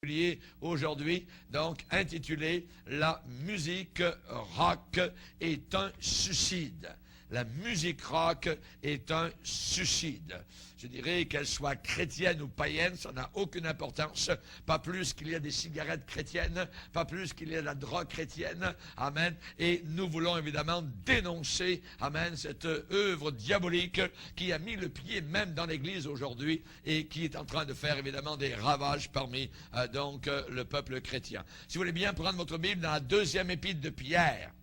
particulier aujourd'hui, donc intitulé « La musique rock est un suicide ». La musique rock est un suicide. Je dirais qu'elle soit chrétienne ou païenne, ça n'a aucune importance. Pas plus qu'il y a des cigarettes chrétiennes, pas plus qu'il y a de la drogue chrétienne. Amen. Et nous voulons évidemment dénoncer, amen, cette œuvre diabolique qui a mis le pied même dans l'Église aujourd'hui et qui est en train de faire évidemment des ravages parmi le peuple chrétien. Si vous voulez bien prendre votre Bible dans la deuxième épître de Pierre.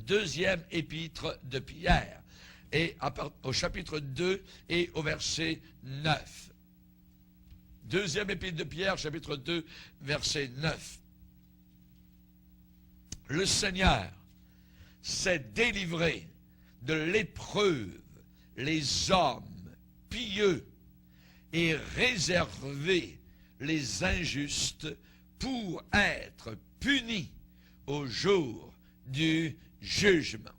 Deuxième épître de Pierre, et au chapitre 2 et au verset 9. Deuxième épître de Pierre, chapitre 2, verset 9. Le Seigneur s'est délivré de l'épreuve les hommes pieux et réservé les injustes pour être punis au jour du jugement.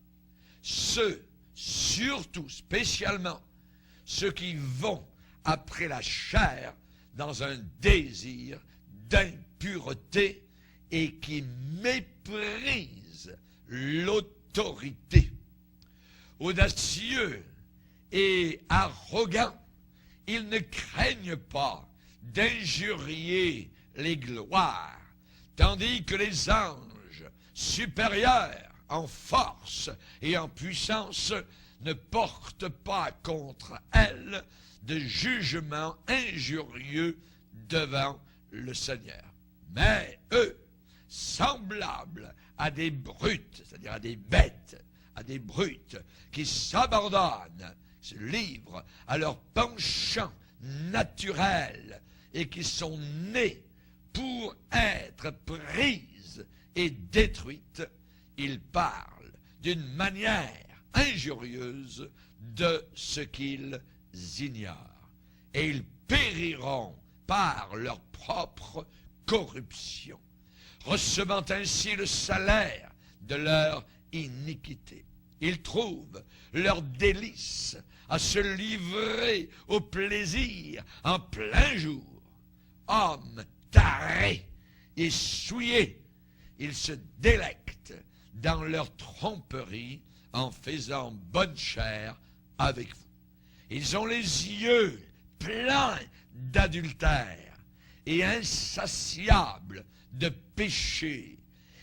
Ceux, surtout, spécialement, ceux qui vont après la chair dans un désir d'impureté et qui méprisent l'autorité. Audacieux et arrogants, ils ne craignent pas d'injurier les gloires, tandis que les anges supérieurs en force et en puissance ne portent pas contre elles de jugement injurieux devant le Seigneur. Mais eux, semblables à des brutes, c'est-à-dire à des bêtes, à des brutes, qui s'abandonnent, se livrent à leur penchant naturel et qui sont nés pour être prises et détruites, ils parlent d'une manière injurieuse de ce qu'ils ignorent. Et ils périront par leur propre corruption, recevant ainsi le salaire de leur iniquité. Ils trouvent leur délice à se livrer au plaisir en plein jour. Hommes tarés et souillés, ils se délectent dans leur tromperie en faisant bonne chère avec vous. Ils ont les yeux pleins d'adultère et insatiables de péché.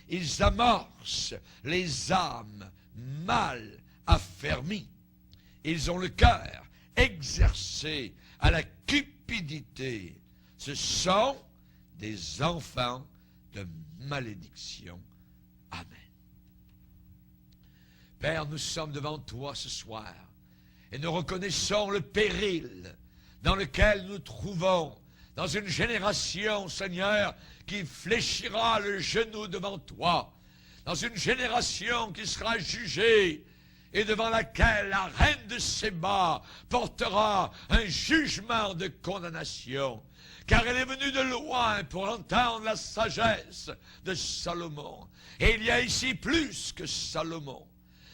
Ils amorcent les âmes mal affermies. Ils ont le cœur exercé à la cupidité. Ce sont des enfants de malédiction. Amen. Père, nous sommes devant toi ce soir et nous reconnaissons le péril dans lequel nous trouvons dans une génération, Seigneur, qui fléchira le genou devant toi, dans une génération qui sera jugée et devant laquelle la reine de Séba portera un jugement de condamnation, car elle est venue de loin pour entendre la sagesse de Salomon. Et il y a ici plus que Salomon.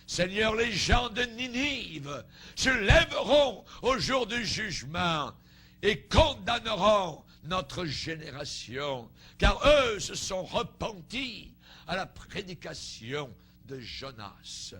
Seigneur, les gens de Ninive se lèveront au jour du jugement et condamneront notre génération, car eux se sont repentis à la prédication de Jonas.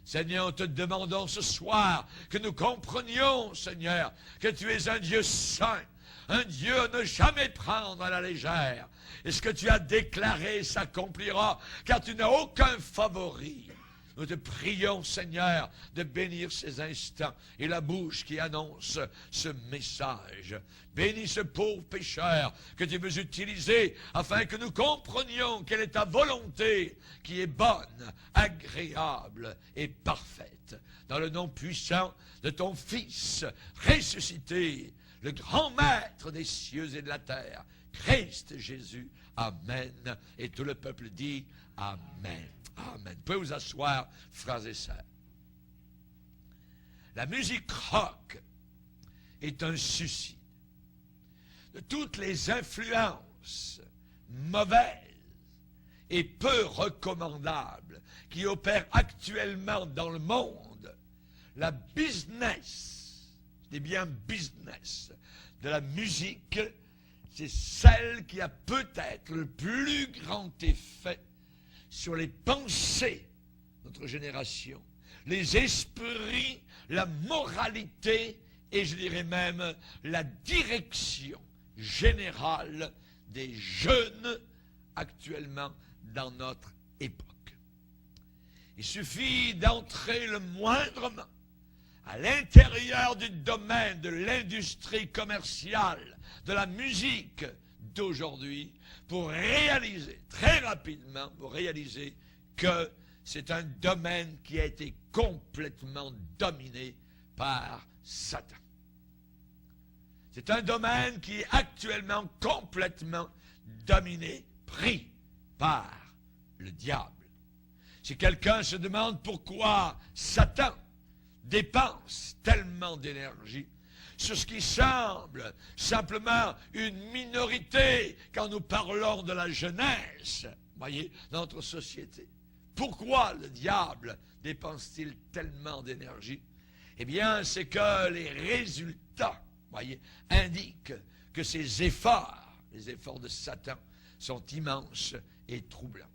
Seigneur, nous te demandons ce soir que nous comprenions, Seigneur, que tu es un Dieu saint, un Dieu à ne jamais prendre à la légère. Et ce que tu as déclaré s'accomplira, car tu n'as aucun favori. Nous te prions, Seigneur, de bénir ces instants et la bouche qui annonce ce message. Bénis ce pauvre pécheur que tu veux utiliser afin que nous comprenions quelle est ta volonté qui est bonne, agréable et parfaite. Dans le nom puissant de ton Fils ressuscité, le grand maître des cieux et de la terre, Christ Jésus. Amen. Et tout le peuple dit Amen. Amen. Vous pouvez vous asseoir, frères et sœurs. La musique rock est un suicide de toutes les influences mauvaises et peu recommandables qui opèrent actuellement dans le monde. La business, je dis bien business, de la musique c'est celle qui a peut-être le plus grand effet sur les pensées de notre génération, les esprits, la moralité et je dirais même la direction générale des jeunes actuellement dans notre époque. Il suffit d'entrer le moindrement à l'intérieur du domaine de l'industrie commerciale, de la musique d'aujourd'hui, pour réaliser, très rapidement, pour réaliser que c'est un domaine qui a été complètement dominé par Satan. C'est un domaine qui est actuellement complètement dominé, pris par le diable. Si quelqu'un se demande pourquoi Satan dépense tellement d'énergie sur ce qui semble simplement une minorité quand nous parlons de la jeunesse, voyez, dans notre société. Pourquoi le diable dépense-t-il tellement d'énergie? Eh bien, c'est que les résultats, voyez, indiquent que ces efforts, les efforts de Satan, sont immenses et troublants.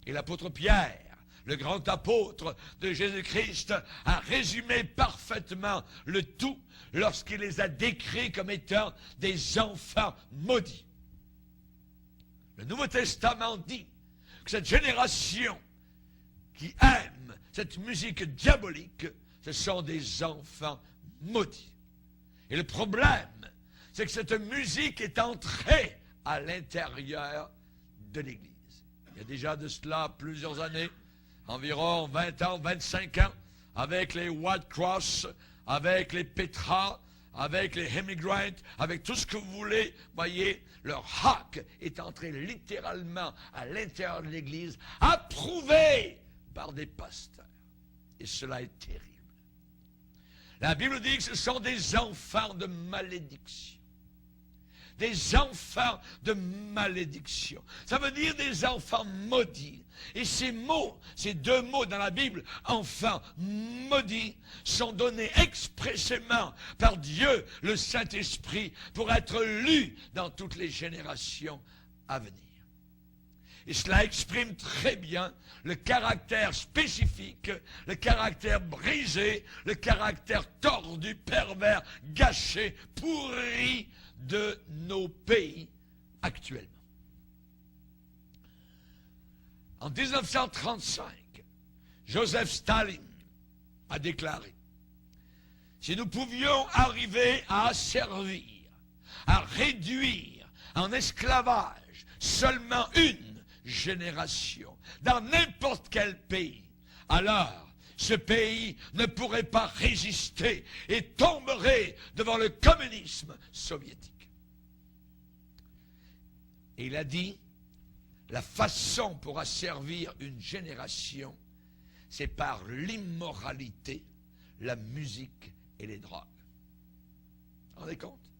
Et l'apôtre Pierre, le grand apôtre de Jésus-Christ, a résumé parfaitement le tout lorsqu'il les a décrits comme étant des enfants maudits. Le Nouveau Testament dit que cette génération qui aime cette musique diabolique, ce sont des enfants maudits. Et le problème, c'est que cette musique est entrée à l'intérieur de l'Église. Il y a déjà de cela plusieurs années, environ 20 ans, 25 ans, avec les White Cross, avec les Petra, avec les Hemi Grant, avec tout ce que vous voulez, voyez, le rock est entré littéralement à l'intérieur de l'Église, approuvé par des pasteurs. Et cela est terrible. La Bible dit que ce sont des enfants de malédiction. Des enfants de malédiction. Ça veut dire des enfants maudits. Et ces mots, ces deux mots dans la Bible, enfants maudits, sont donnés expressément par Dieu, le Saint-Esprit, pour être lus dans toutes les générations à venir. Et cela exprime très bien le caractère spécifique, le caractère brisé, le caractère tordu, pervers, gâché, pourri de nos pays actuellement. En 1935, Joseph Staline a déclaré: si nous pouvions arriver à asservir, à réduire en esclavage seulement une génération dans n'importe quel pays, alors ce pays ne pourrait pas résister et tomberait devant le communisme soviétique. Et il a dit, la façon pour asservir une génération, c'est par l'immoralité, la musique et les drogues. Vous vous rendez compte?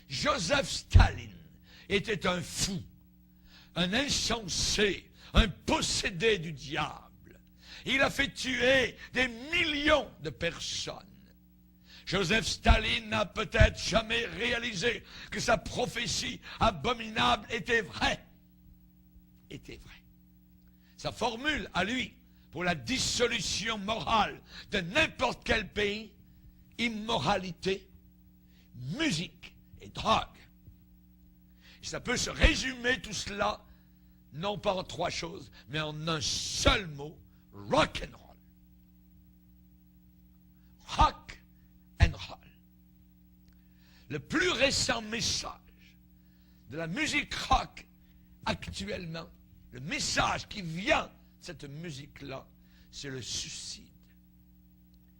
Joseph Staline était un fou, un insensé, un possédé du diable. Il a fait tuer des millions de personnes. Joseph Staline n'a peut-être jamais réalisé que sa prophétie abominable était vraie. Sa formule à lui pour la dissolution morale de n'importe quel pays, immoralité, musique et drogue. Et ça peut se résumer tout cela, non pas en trois choses, mais en un seul mot, rock and roll. Rock and roll. Le plus récent message de la musique rock actuellement, le message qui vient de cette musique-là, c'est le suicide.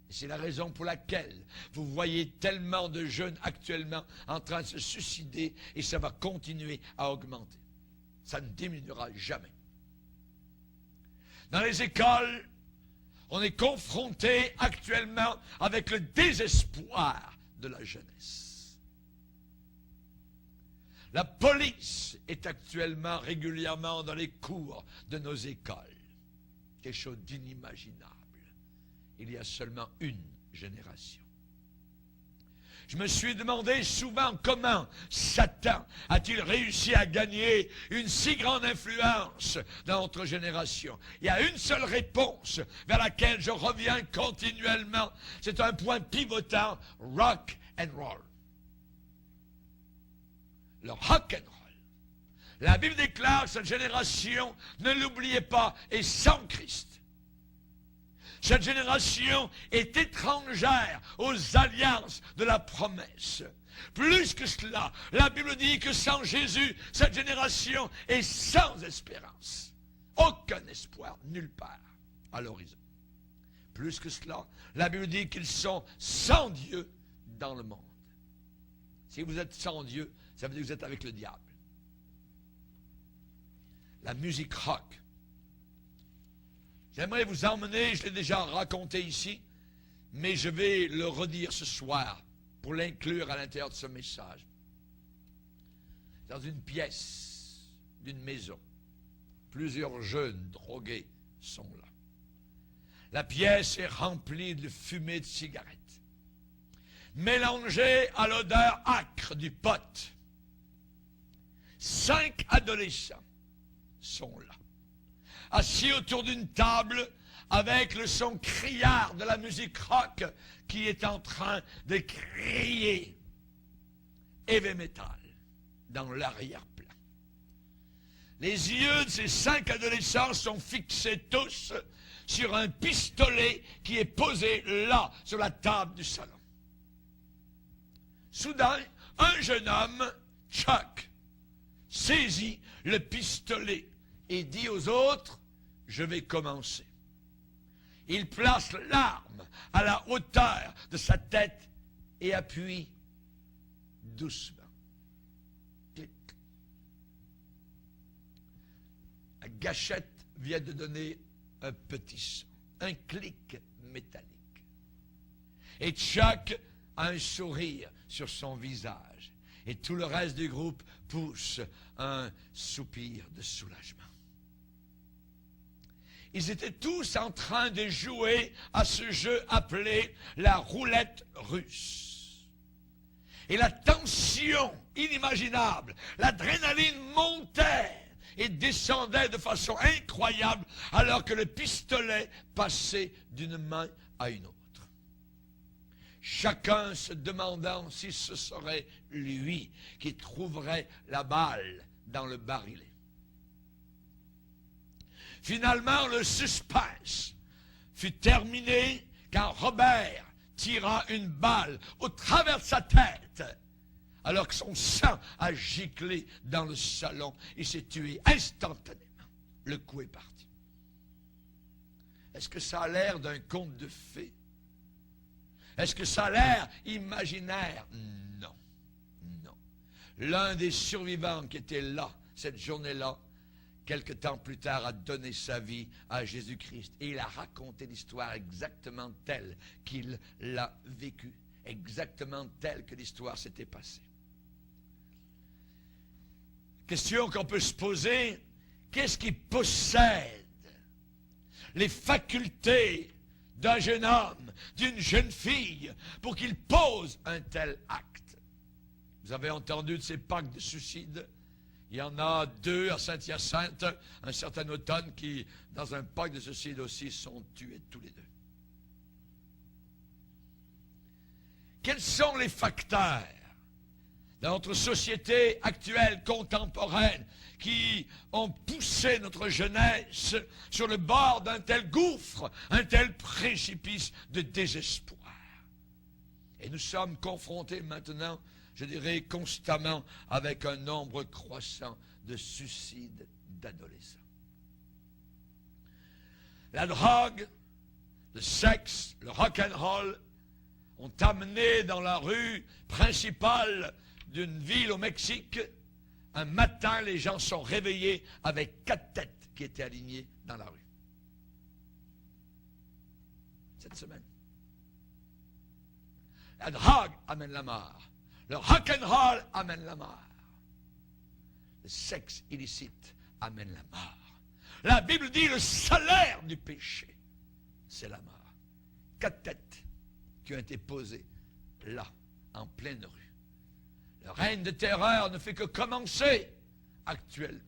Et c'est la raison pour laquelle vous voyez tellement de jeunes actuellement en train de se suicider et ça va continuer à augmenter. Ça ne diminuera jamais. Dans les écoles, on est confronté actuellement avec le désespoir de la jeunesse. La police est actuellement régulièrement dans les cours de nos écoles. Quelque chose d'inimaginable. Il y a seulement une génération. Je me suis demandé souvent comment Satan a-t-il réussi à gagner une si grande influence dans notre génération. Il y a une seule réponse vers laquelle je reviens continuellement. C'est un point pivotant, rock and roll. Le rock and roll. La Bible déclare que cette génération, ne l'oubliez pas, est sans Christ. Cette génération est étrangère aux alliances de la promesse. Plus que cela, la Bible dit que sans Jésus, cette génération est sans espérance. Aucun espoir, nulle part à l'horizon. Plus que cela, la Bible dit qu'ils sont sans Dieu dans le monde. Si vous êtes sans Dieu, ça veut dire que vous êtes avec le diable. La musique rock. J'aimerais vous emmener, je l'ai déjà raconté ici, mais je vais le redire ce soir pour l'inclure à l'intérieur de ce message. Dans une pièce d'une maison, plusieurs jeunes drogués sont là. La pièce est remplie de fumée de cigarettes, mélangée à l'odeur âcre du pot. 5 adolescents sont là, assis autour d'une table avec le son criard de la musique rock qui est en train de crier heavy metal dans l'arrière-plan. Les yeux de ces 5 adolescents sont fixés tous sur un pistolet qui est posé là, sur la table du salon. Soudain, un jeune homme, Chuck, saisit le pistolet et dit aux autres, « Je vais commencer. » Il place l'arme à la hauteur de sa tête et appuie doucement. Clic. La gâchette vient de donner un petit son, un clic métallique. Et Chuck a un sourire sur son visage. Et tout le reste du groupe pousse un soupir de soulagement. Ils étaient tous en train de jouer à ce jeu appelé la roulette russe. Et la tension inimaginable, l'adrénaline montait et descendait de façon incroyable alors que le pistolet passait d'une main à une autre. Chacun se demandant si ce serait lui qui trouverait la balle dans le barillet. Finalement, le suspense fut terminé quand Robert tira une balle au travers de sa tête, alors que son sang a giclé dans le salon. Il s'est tué instantanément. Le coup est parti. Est-ce que ça a l'air d'un conte de fées? Est-ce que ça a l'air imaginaire? Non. Non. L'un des survivants qui était là, cette journée-là, quelque temps plus tard, a donné sa vie à Jésus-Christ. Et il a raconté l'histoire exactement telle qu'il l'a vécue. Exactement telle que l'histoire s'était passée. Question qu'on peut se poser, qu'est-ce qui possède les facultés d'un jeune homme, d'une jeune fille, pour qu'il pose un tel acte? Vous avez entendu de ces pactes de suicide? Il y en a 2 à Saint-Hyacinthe, un certain automne, qui, dans un pacte de suicide aussi, sont tués tous les 2. Quels sont les facteurs dans notre société actuelle, contemporaine, qui ont poussé notre jeunesse sur le bord d'un tel gouffre, un tel précipice de désespoir? Et nous sommes confrontés maintenant, je dirais constamment, avec un nombre croissant de suicides d'adolescents. La drogue, le sexe, le rock'n'roll ont amené dans la rue principale d'une ville au Mexique. Un matin, les gens sont réveillés avec 4 têtes qui étaient alignées dans la rue. Cette semaine. La drogue amène la mort. Le rock'n'roll amène la mort. Le sexe illicite amène la mort. La Bible dit le salaire du péché, c'est la mort. 4 têtes qui ont été posées là, en pleine rue. Le règne de terreur ne fait que commencer actuellement.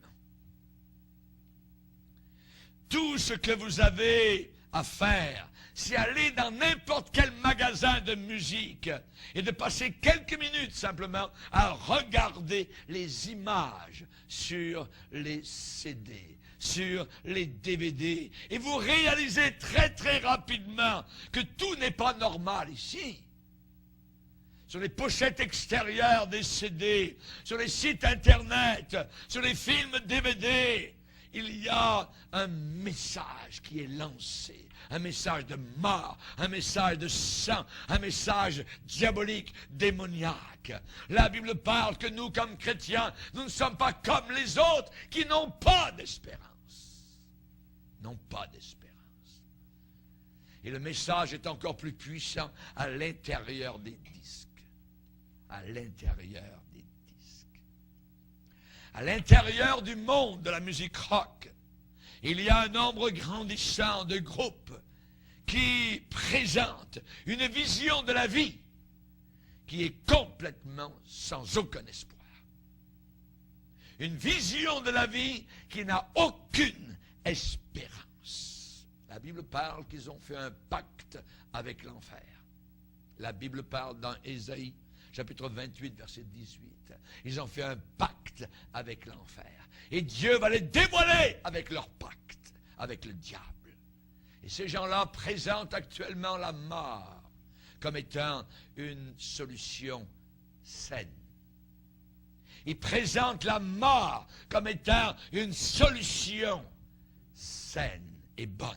Tout ce que vous avez à faire, c'est aller dans n'importe quel magasin de musique et de passer quelques minutes simplement à regarder les images sur les CD, sur les DVD. Et vous réalisez très très rapidement que tout n'est pas normal ici. Sur les pochettes extérieures des CD, sur les sites internet, sur les films DVD, il y a un message qui est lancé, un message de mort, un message de sang, un message diabolique, démoniaque. La Bible parle que nous, comme chrétiens, nous ne sommes pas comme les autres qui n'ont pas d'espérance. N'ont pas d'espérance. Et le message est encore plus puissant à l'intérieur des disques. À l'intérieur des disques. À l'intérieur du monde de la musique rock, il y a un nombre grandissant de groupes qui présentent une vision de la vie qui est complètement sans aucun espoir. Une vision de la vie qui n'a aucune espérance. La Bible parle qu'ils ont fait un pacte avec l'enfer. La Bible parle dans Ésaïe, chapitre 28, verset 18. Ils ont fait un pacte avec l'enfer. Et Dieu va les dévoiler avec leur pacte, avec le diable. Et ces gens-là présentent actuellement la mort comme étant une solution saine. Ils présentent la mort comme étant une solution saine et bonne.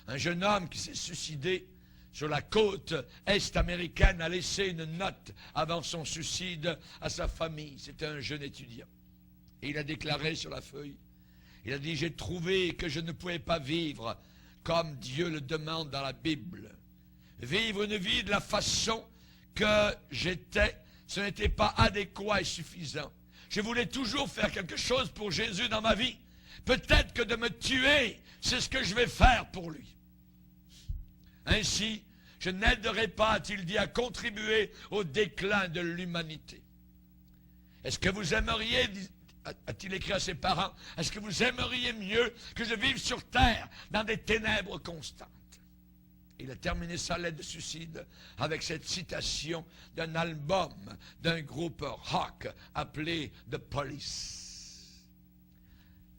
Un jeune homme qui s'est suicidé sur la côte est américaine a laissé une note avant son suicide à sa famille. C'était un jeune étudiant. Et il a déclaré sur la feuille, il a dit, j'ai trouvé que je ne pouvais pas vivre comme Dieu le demande dans la Bible. Vivre une vie de la façon que j'étais, ce n'était pas adéquat et suffisant. Je voulais toujours faire quelque chose pour Jésus dans ma vie. Peut-être que de me tuer, c'est ce que je vais faire pour lui. Ainsi, je n'aiderai pas, a-t-il dit, à contribuer au déclin de l'humanité. Est-ce que vous aimeriez, a-t-il écrit à ses parents, est-ce que vous aimeriez mieux que je vive sur terre dans des ténèbres constantes? Il a terminé sa lettre de suicide avec cette citation d'un album d'un groupe rock appelé The Police.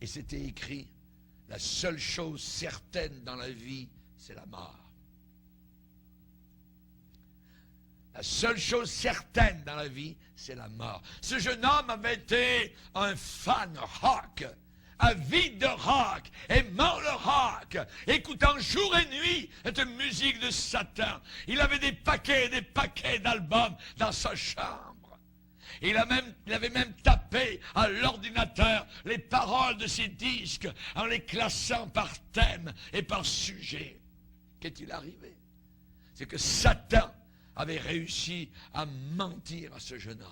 Et c'était écrit, la seule chose certaine dans la vie, c'est la mort. La seule chose certaine dans la vie, c'est la mort. Ce jeune homme avait été un fan rock, avide de rock, aimant le rock, écoutant jour et nuit cette musique de Satan. Il avait des paquets et des paquets d'albums dans sa chambre. Il avait même tapé à l'ordinateur les paroles de ses disques en les classant par thème et par sujet. Qu'est-il arrivé? C'est que Satan avait réussi à mentir à ce jeune homme,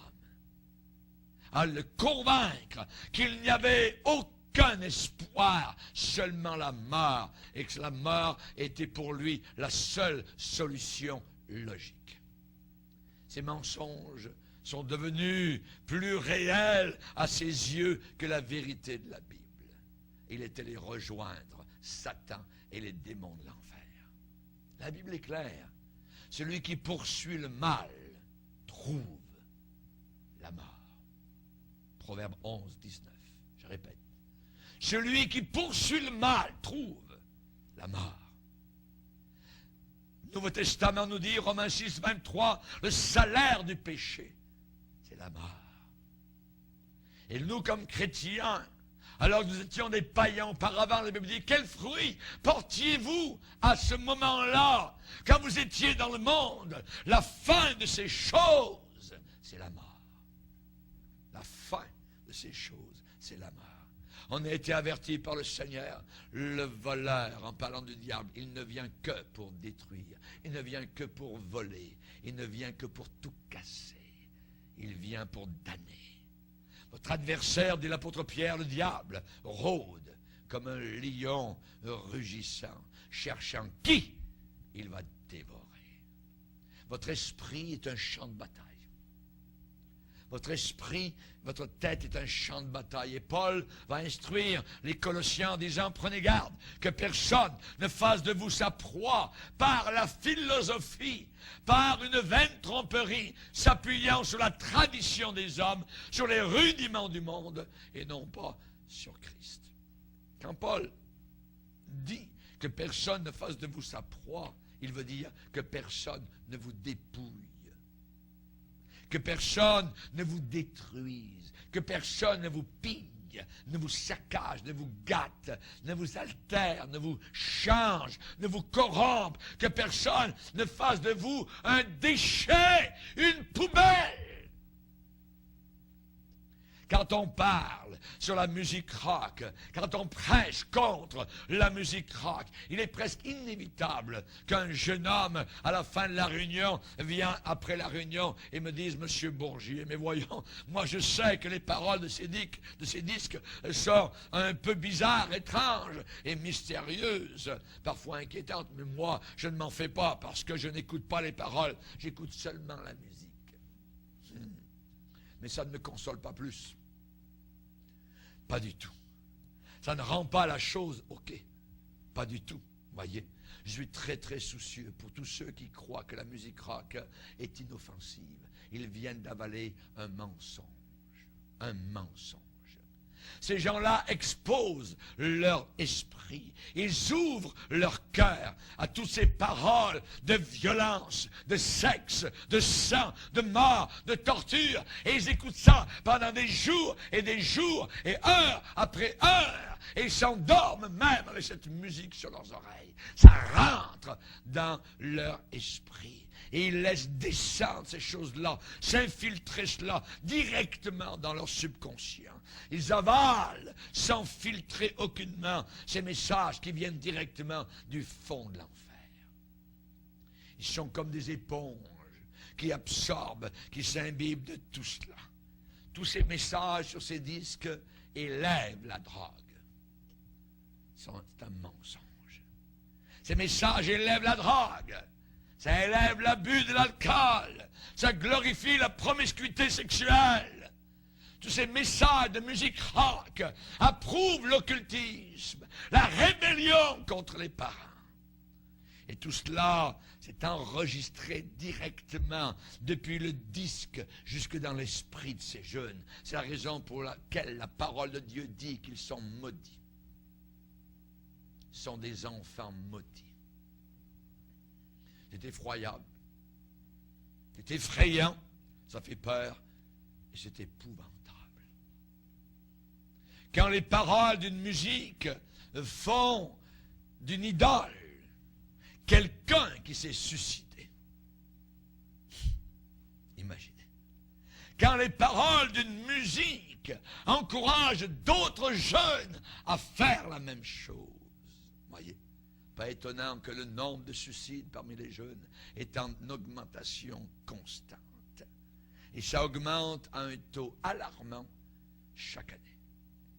à le convaincre qu'il n'y avait aucun espoir, seulement la mort, et que la mort était pour lui la seule solution logique. Ces mensonges sont devenus plus réels à ses yeux que la vérité de la Bible. Il était allé rejoindre Satan et les démons de l'enfer. La Bible est claire. Celui qui poursuit le mal trouve la mort. Proverbe 11, 19. Je répète. Celui qui poursuit le mal trouve la mort. Le Nouveau Testament nous dit, Romains 6, 23, le salaire du péché, c'est la mort. Et nous, comme chrétiens, alors que nous étions des païens auparavant, la Bible dit, quel fruit portiez-vous à ce moment-là, quand vous étiez dans le monde? La fin de ces choses, c'est la mort. La fin de ces choses, c'est la mort. On a été averti par le Seigneur, le voleur, en parlant du diable, il ne vient que pour détruire, il ne vient que pour voler, il ne vient que pour tout casser, il vient pour damner. Votre adversaire, dit l'apôtre Pierre, le diable, rôde comme un lion rugissant, cherchant qui il va dévorer. Votre esprit est un champ de bataille. Votre esprit, votre tête est un champ de bataille. Et Paul va instruire les Colossiens en disant, prenez garde que personne ne fasse de vous sa proie par la philosophie, par une vaine tromperie, s'appuyant sur la tradition des hommes, sur les rudiments du monde, et non pas sur Christ. Quand Paul dit que personne ne fasse de vous sa proie, il veut dire que personne ne vous dépouille, que personne ne vous détruise, que personne ne vous pille, ne vous saccage, ne vous gâte, ne vous altère, ne vous change, ne vous corrompe, que personne ne fasse de vous un déchet, une poubelle. Quand on parle sur la musique rock, quand on prêche contre la musique rock, il est presque inévitable qu'un jeune homme, à la fin de la réunion, vienne après la réunion et me dise, Monsieur Bourgier, mais voyons, moi je sais que les paroles de ces disques sont un peu bizarres, étranges et mystérieuses, parfois inquiétantes, mais moi je ne m'en fais pas parce que je n'écoute pas les paroles, j'écoute seulement la musique. Mais ça ne me console pas plus. Pas du tout. Ça ne rend pas la chose OK. Pas du tout. Voyez, je suis très très soucieux pour tous ceux qui croient que la musique rock est inoffensive. Ils viennent d'avaler un mensonge. Un mensonge. Ces gens-là exposent leur esprit. Ils ouvrent leur cœur à toutes ces paroles de violence, de sexe, de sang, de mort, de torture. Et ils écoutent ça pendant des jours et heure après heure. Et ils s'endorment même avec cette musique sur leurs oreilles. Ça rentre dans leur esprit. Et ils laissent descendre ces choses-là, s'infiltrer cela directement dans leur subconscient. Ils avalent, sans filtrer aucunement, ces messages qui viennent directement du fond de l'enfer. Ils sont comme des éponges qui absorbent, qui s'imbibent de tout cela. Tous ces messages sur ces disques élèvent la drogue. C'est un mensonge. Ces messages élèvent la drogue. Ça élève l'abus de l'alcool. Ça glorifie la promiscuité sexuelle. Tous ces messages de musique rock approuvent l'occultisme, la rébellion contre les parents. Et tout cela s'est enregistré directement depuis le disque jusque dans l'esprit de ces jeunes. C'est la raison pour laquelle la parole de Dieu dit qu'ils sont maudits. Ils sont des enfants maudits. C'est effroyable. C'est effrayant. Ça fait peur. Et c'est épouvantable. Quand les paroles d'une musique font d'une idole quelqu'un qui s'est suicidé. Imaginez. Quand les paroles d'une musique encouragent d'autres jeunes à faire la même chose. Voyez. Pas étonnant que le nombre de suicides parmi les jeunes est en augmentation constante. Et ça augmente à un taux alarmant chaque année.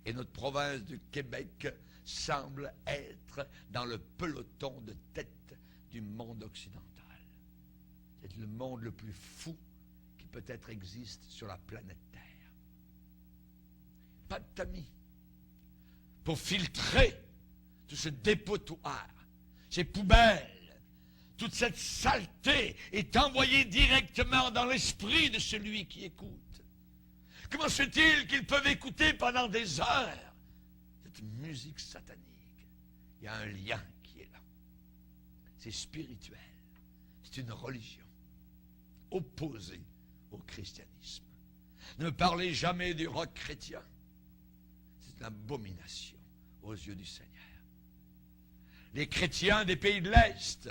Et notre province du Québec semble être dans le peloton de tête du monde occidental. C'est le monde le plus fou qui peut-être existe sur la planète Terre. Pas de tamis pour filtrer tout ce dépotoir. Ces poubelles, toute cette saleté est envoyée directement dans l'esprit de celui qui écoute. Comment se fait-il qu'ils peuvent écouter pendant des heures cette musique satanique? Il y a un lien qui est là. C'est spirituel. C'est une religion opposée au christianisme. Ne me parlez jamais du rock chrétien. C'est une abomination aux yeux du Seigneur. Les chrétiens des pays de l'Est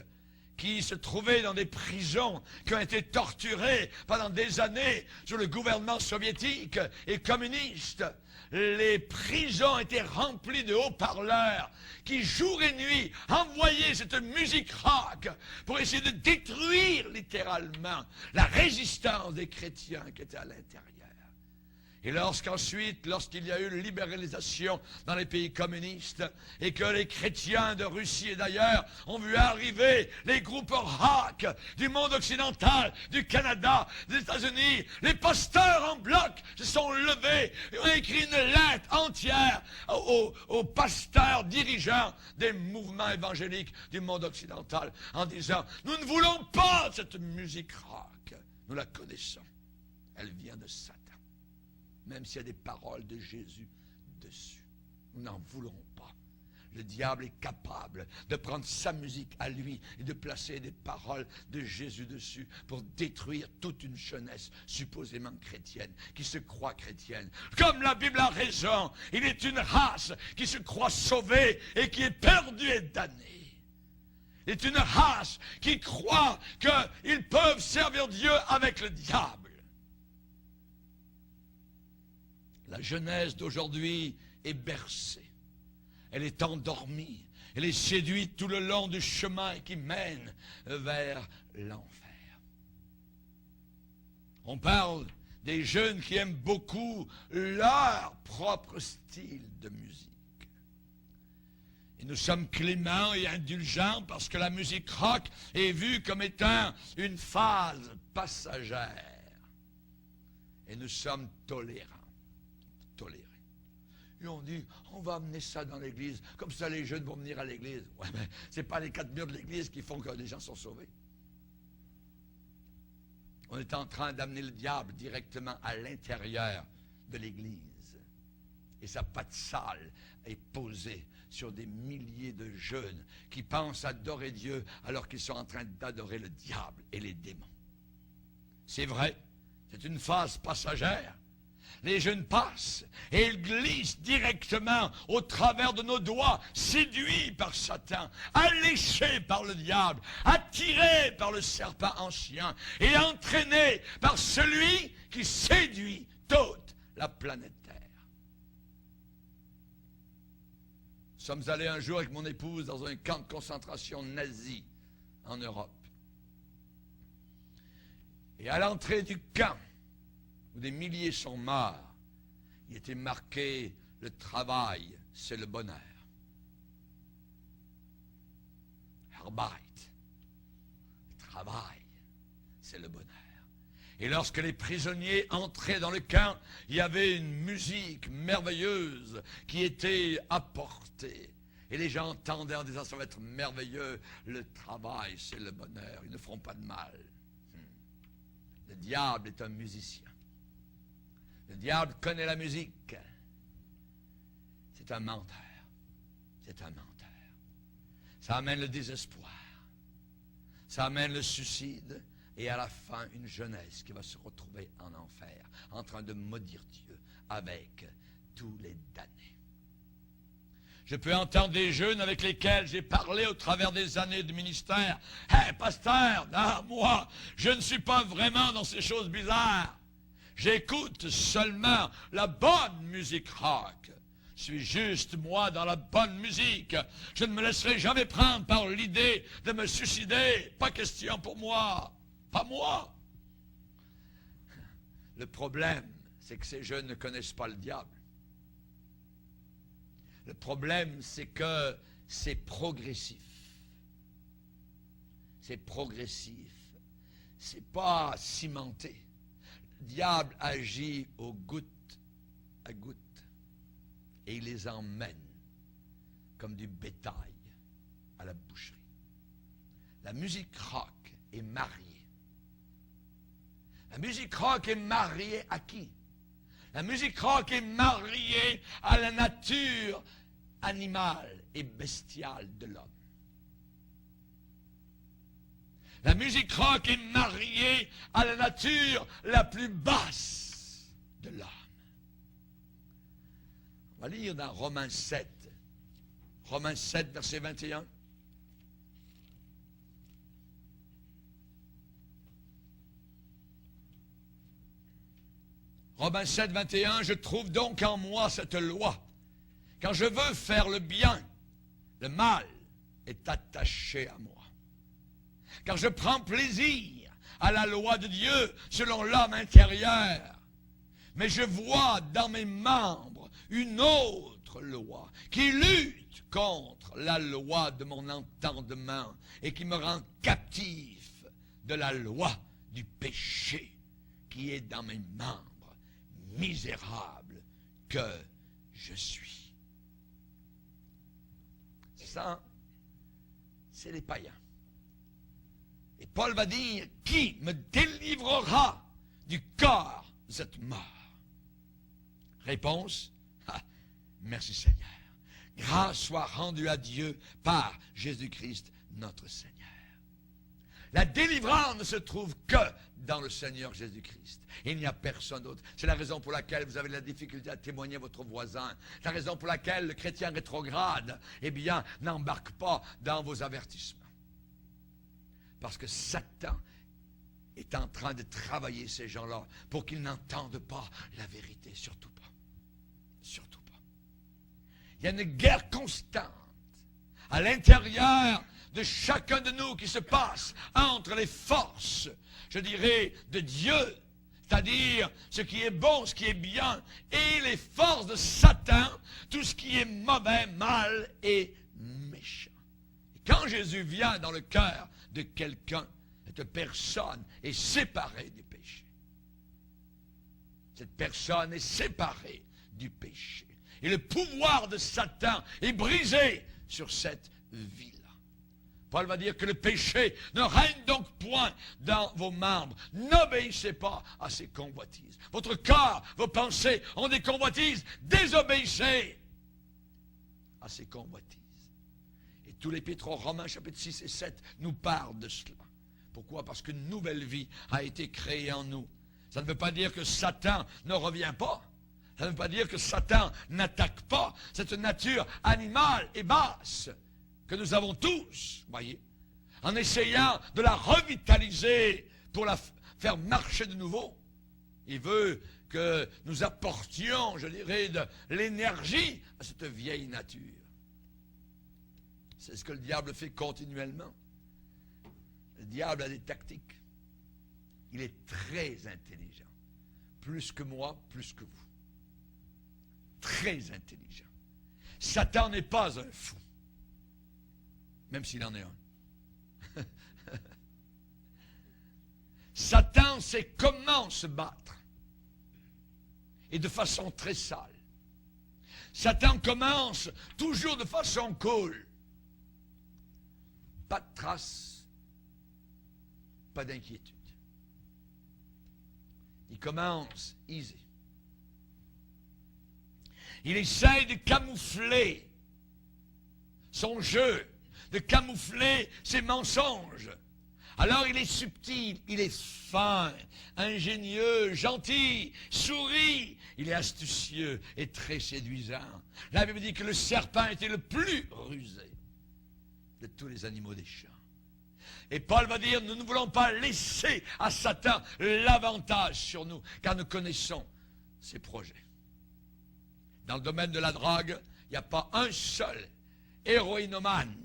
qui se trouvaient dans des prisons, qui ont été torturés pendant des années sous le gouvernement soviétique et communiste. Les prisons étaient remplies de haut-parleurs qui, jour et nuit, envoyaient cette musique rock pour essayer de détruire littéralement la résistance des chrétiens qui étaient à l'intérieur. Et lorsqu'il y a eu libéralisation dans les pays communistes et que les chrétiens de Russie et d'ailleurs ont vu arriver les groupes rock du monde occidental, du Canada, des États-Unis, les pasteurs en bloc se sont levés et ont écrit une lettre entière aux pasteurs dirigeants des mouvements évangéliques du monde occidental en disant « Nous ne voulons pas cette musique rock, nous la connaissons, elle vient de Satan. » Même s'il y a des paroles de Jésus dessus. Nous n'en voulons pas. Le diable est capable de prendre sa musique à lui et de placer des paroles de Jésus dessus pour détruire toute une jeunesse supposément chrétienne, qui se croit chrétienne. Comme la Bible a raison, il est une race qui se croit sauvée et qui est perdue et damnée. Il est une race qui croit qu'ils peuvent servir Dieu avec le diable. La jeunesse d'aujourd'hui est bercée, elle est endormie, elle est séduite tout le long du chemin qui mène vers l'enfer. On parle des jeunes qui aiment beaucoup leur propre style de musique. Et nous sommes cléments et indulgents parce que la musique rock est vue comme étant une phase passagère. Et nous sommes tolérants. Et on dit, on va amener ça dans l'église, comme ça les jeunes vont venir à l'église. Ouais, mais ce n'est pas les 4 murs de l'église qui font que les gens sont sauvés. On est en train d'amener le diable directement à l'intérieur de l'église. Et sa patte sale est posée sur des milliers de jeunes qui pensent adorer Dieu alors qu'ils sont en train d'adorer le diable et les démons. C'est vrai, c'est une phase passagère. Les jeunes passent et ils glissent directement au travers de nos doigts, séduits par Satan, alléchés par le diable, attirés par le serpent ancien et entraînés par celui qui séduit toute la planète Terre. Nous sommes allés un jour avec mon épouse dans un camp de concentration nazi en Europe. Et à l'entrée du camp, où des milliers sont morts, il était marqué « Le travail, c'est le bonheur ». Arbeit, le travail, c'est le bonheur. Et lorsque les prisonniers entraient dans le camp, il y avait une musique merveilleuse qui était apportée. Et les gens entendaient en disant « Ça va être merveilleux, le travail, c'est le bonheur, ils ne feront pas de mal ». Le diable est un musicien. Le diable connaît la musique. C'est un menteur. C'est un menteur. Ça amène le désespoir. Ça amène le suicide. Et à la fin, une jeunesse qui va se retrouver en enfer, en train de maudire Dieu avec tous les damnés. Je peux entendre des jeunes avec lesquels j'ai parlé au travers des années de ministère. « Hey, pasteur, non, moi, je ne suis pas vraiment dans ces choses bizarres. J'écoute seulement la bonne musique rock. Je suis juste, moi, dans la bonne musique. Je ne me laisserai jamais prendre par l'idée de me suicider. Pas question pour moi. Pas moi. » Le problème, c'est que ces jeunes ne connaissent pas le diable. Le problème, c'est que c'est progressif. C'est progressif. C'est pas cimenté. Le diable agit au goutte à goutte et il les emmène comme du bétail à la boucherie. La musique rock est mariée. La musique rock est mariée à qui? La musique rock est mariée à la nature animale et bestiale de l'homme. La musique rock est mariée à la nature la plus basse de l'homme. On va lire dans Romains 7. Romains 7, verset 21. Romains 7, 21, je trouve donc en moi cette loi. Quand je veux faire le bien, le mal est attaché à moi. Car je prends plaisir à la loi de Dieu selon l'homme intérieur. Mais je vois dans mes membres une autre loi qui lutte contre la loi de mon entendement et qui me rend captif de la loi du péché qui est dans mes membres, misérable que je suis. Ça, c'est les païens. Et Paul va dire, qui me délivrera du corps de cette mort? Réponse, merci Seigneur. Grâce soit rendue à Dieu par Jésus-Christ notre Seigneur. La délivrance ne se trouve que dans le Seigneur Jésus-Christ. Il n'y a personne d'autre. C'est la raison pour laquelle vous avez la difficulté à témoigner à votre voisin. C'est la raison pour laquelle le chrétien rétrograde, n'embarque pas dans vos avertissements. Parce que Satan est en train de travailler ces gens-là pour qu'ils n'entendent pas la vérité. Surtout pas. Surtout pas. Il y a une guerre constante à l'intérieur de chacun de nous qui se passe entre les forces, je dirais, de Dieu, c'est-à-dire ce qui est bon, ce qui est bien, et les forces de Satan, tout ce qui est mauvais, mal et méchant. Et quand Jésus vient dans le cœur de quelqu'un, cette personne est séparée du péché. Cette personne est séparée du péché. Et le pouvoir de Satan est brisé sur cette vie-là. Paul va dire que le péché ne règne donc point dans vos membres. N'obéissez pas à ces convoitises. Votre corps, vos pensées ont des convoitises. Désobéissez à ces convoitises. Et tout l'épître aux Romains, chapitre 6 et 7, nous parle de cela. Pourquoi? Parce qu'une nouvelle vie a été créée en nous. Ça ne veut pas dire que Satan ne revient pas. Ça ne veut pas dire que Satan n'attaque pas cette nature animale et basse que nous avons tous, voyez, en essayant de la revitaliser pour la faire marcher de nouveau. Il veut que nous apportions, je dirais, de l'énergie à cette vieille nature. C'est ce que le diable fait continuellement. Le diable a des tactiques. Il est très intelligent. Plus que moi, plus que vous. Très intelligent. Satan n'est pas un fou. Même s'il en est un. Satan sait comment se battre. Et de façon très sale. Satan commence toujours de façon cool. Pas de traces, pas d'inquiétude. Il commence easy. Il essaie de camoufler son jeu, de camoufler ses mensonges. Alors il est subtil, il est fin, ingénieux, gentil, sourit. Il est astucieux et très séduisant. La Bible dit que le serpent était le plus rusé de tous les animaux des champs. Et Paul va dire, nous ne voulons pas laisser à Satan l'avantage sur nous, car nous connaissons ses projets. Dans le domaine de la drogue, il n'y a pas un seul héroïnomane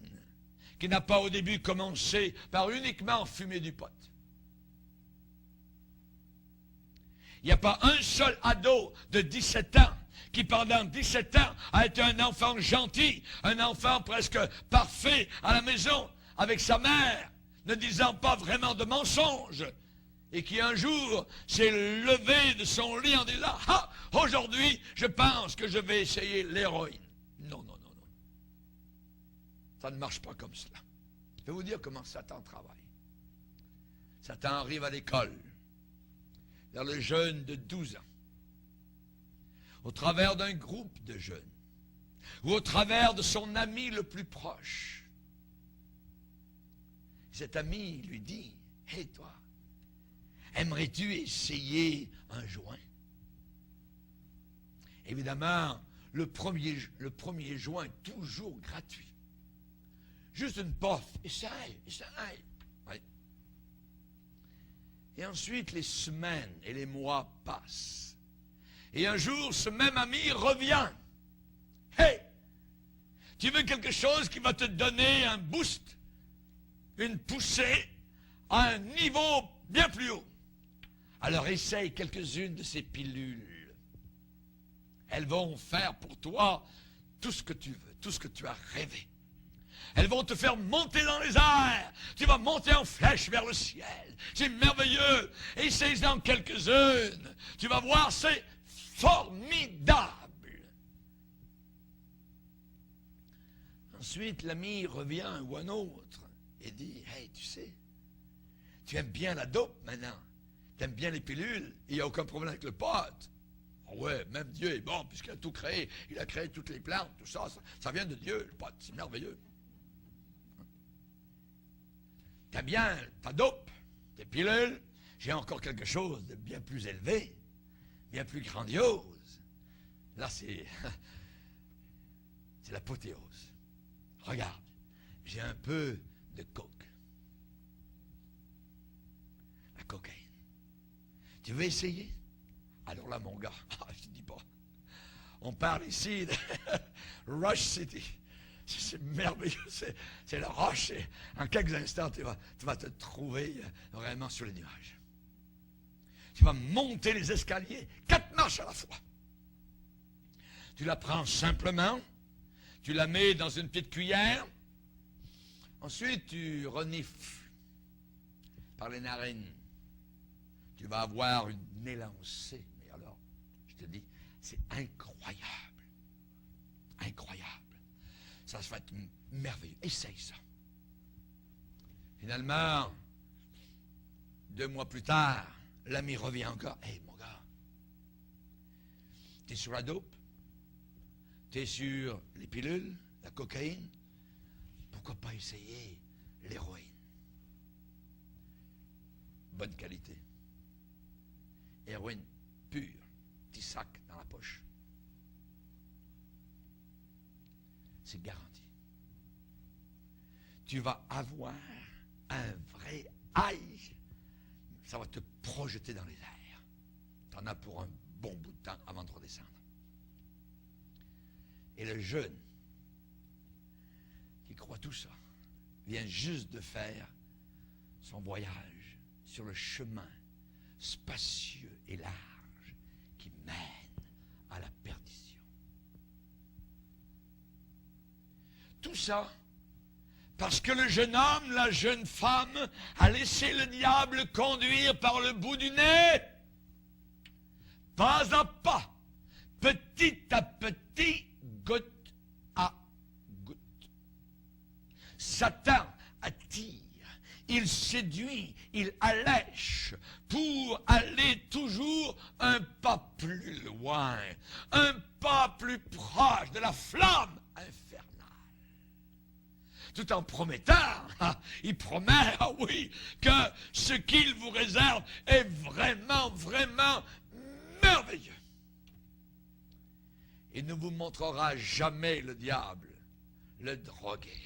qui n'a pas au début commencé par uniquement fumer du pot. Il n'y a pas un seul ado de 17 ans qui pendant 17 ans a été un enfant gentil, un enfant presque parfait à la maison avec sa mère, ne disant pas vraiment de mensonges, et qui un jour s'est levé de son lit en disant « Ah, aujourd'hui, je pense que je vais essayer l'héroïne. » Non, non, non, non. Ça ne marche pas comme cela. Je vais vous dire comment Satan travaille. Satan arrive à l'école, vers le jeune de 12 ans, au travers d'un groupe de jeunes, ou au travers de son ami le plus proche. Cet ami lui dit, « Hé toi, aimerais-tu essayer un joint? » Évidemment, le premier joint, toujours gratuit. Juste une puff, essaye. Oui. Et ensuite, les semaines et les mois passent. Et un jour, ce même ami revient. « Hey, tu veux quelque chose qui va te donner un boost, une poussée à un niveau bien plus haut? Alors essaye quelques-unes de ces pilules Elles vont faire pour toi tout ce que tu veux, tout ce que tu as rêvé. Elles vont te faire monter dans les airs. Tu vas monter en flèche vers le ciel. C'est merveilleux. Essaye-en quelques-unes. Tu vas voir, c'est formidable. Ensuite, l'ami revient ou un autre et dit, « Hey, tu sais, tu aimes bien la dope maintenant. Tu aimes bien les pilules. Il n'y a aucun problème avec le pot. Oh ouais, même Dieu est bon puisqu'il a tout créé. Il a créé toutes les plantes, tout ça. Ça vient de Dieu, le pot. C'est merveilleux. Tu aimes bien ta dope, tes pilules. J'ai encore quelque chose de bien plus élevé, bien plus grandiose. Là, c'est l'apothéose. Regarde, j'ai un peu de coke. La cocaïne. Tu veux essayer? Alors là, mon gars, je te dis pas. On parle ici de Rush City. C'est merveilleux, c'est le rush. En quelques instants, tu vas te trouver vraiment sur les nuages. Tu vas monter les escaliers, 4 marches à la fois. Tu la prends simplement, tu la mets dans une petite cuillère, ensuite tu renifles par les narines. Tu vas avoir une élancée. Mais alors, je te dis, c'est incroyable. Incroyable. Ça va être merveilleux. Essaye ça. Finalement, 2 mois plus tard, l'ami revient encore. Hey, mon gars, t'es sur la dope? T'es sur les pilules, la cocaïne? Pourquoi pas essayer l'héroïne? Bonne qualité. Héroïne pure. Petit sac dans la poche. C'est garanti. Tu vas avoir un vrai high. Ça va te projeter dans les airs. Tu en as pour un bon bout de temps avant de redescendre. Et le jeune qui croit tout ça vient juste de faire son voyage sur le chemin spacieux et large qui mène à la perdition. Tout ça parce que le jeune homme, la jeune femme a laissé le diable conduire par le bout du nez, pas à pas, petit à petit, goutte à goutte. Satan attire, il séduit, il allèche pour aller toujours un pas plus loin, un pas plus proche de la flamme infernale. Tout en promettant, il promet, ah oui, que ce qu'il vous réserve est vraiment, vraiment merveilleux. Il ne vous montrera jamais le diable, le drogué,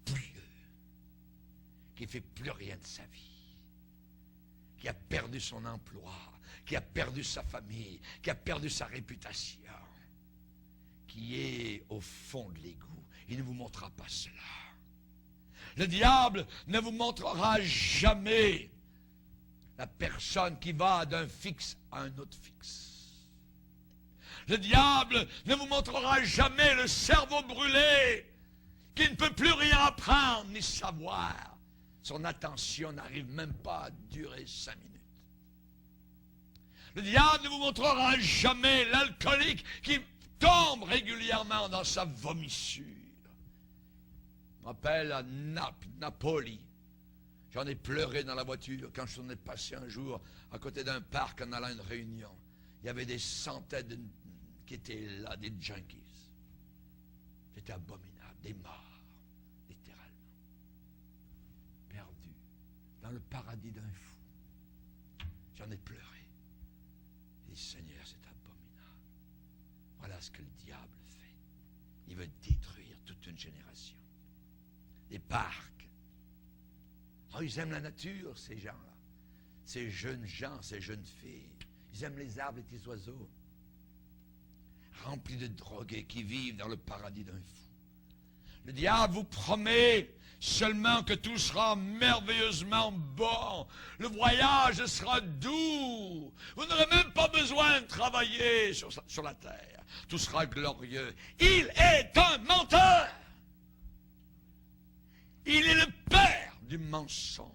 bouilleux, qui ne fait plus rien de sa vie, qui a perdu son emploi, qui a perdu sa famille, qui a perdu sa réputation, qui est au fond de l'égout. Il ne vous montrera pas cela. Le diable ne vous montrera jamais la personne qui va d'un fixe à un autre fixe. Le diable ne vous montrera jamais le cerveau brûlé qui ne peut plus rien apprendre ni savoir. Son attention n'arrive même pas à durer 5 minutes. Le diable ne vous montrera jamais l'alcoolique qui tombe régulièrement dans sa vomissure. Je m'appelle à Napoli. J'en ai pleuré dans la voiture quand je suis passé un jour à côté d'un parc en allant à une réunion. Il y avait des centaines qui étaient là, des junkies. C'était abominable, des morts, littéralement. Perdus dans le paradis d'un fou. J'en ai pleuré. J'ai dit, Seigneur, c'est abominable. Voilà ce que le diable fait. Il veut détruire toute une génération. Des parcs. Oh, ils aiment la nature, ces gens-là. Ces jeunes gens, ces jeunes filles. Ils aiment les arbres, les petits oiseaux. Remplis de drogués qui vivent dans le paradis d'un fou. Le diable vous promet seulement que tout sera merveilleusement bon. Le voyage sera doux. Vous n'aurez même pas besoin de travailler sur la terre. Tout sera glorieux. Il est un menteur. Il est le père du mensonge.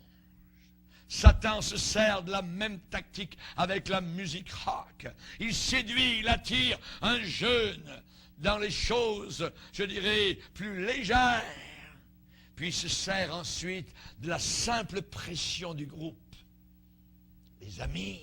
Satan se sert de la même tactique avec la musique rock. Il séduit, il attire un jeune dans les choses, je dirais, plus légères. Puis il se sert ensuite de la simple pression du groupe, les amis.